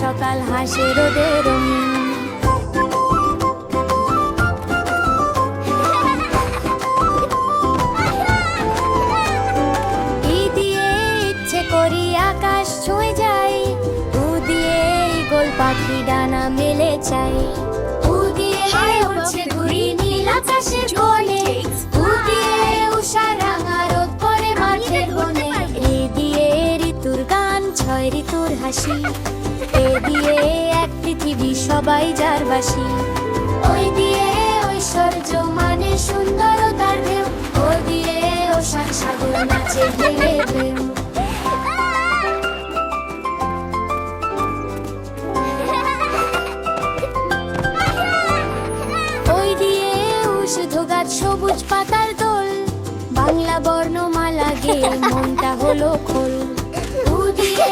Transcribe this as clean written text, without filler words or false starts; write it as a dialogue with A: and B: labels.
A: সকাল হাসে রোদে রঙিন। ই দিয়ে ইচ্ছে করি আকাশ ছুঁয়ে যাই, উ দিয়ে গোল পাখি ডানা মেলে চাই। উ দিয়ে উড়ছে ঘুড়ি নীল আকাশের কোণে, উ দিয়ে উষা রাঙা রোদ পড়ে মাঠের বনে। এ দিয়ে ঋতুর গান, ছয় ঋতুর হাসি, এ দিয়ে এক পৃথিবী সবাই যার বাসি। ওই দিয়ে ঐশ্বর্য মানে সুন্দরতার ঢেউ, ও দিয়ে ওশান সাগর নাচে ঢেলে ঢেউ। ওই দিয়ে ঔষধ গাছ, সবুজ পাতার দোল, বাংলা বর্ণমালা গেয়ে মনটা হলো খোল। উ দিয়ে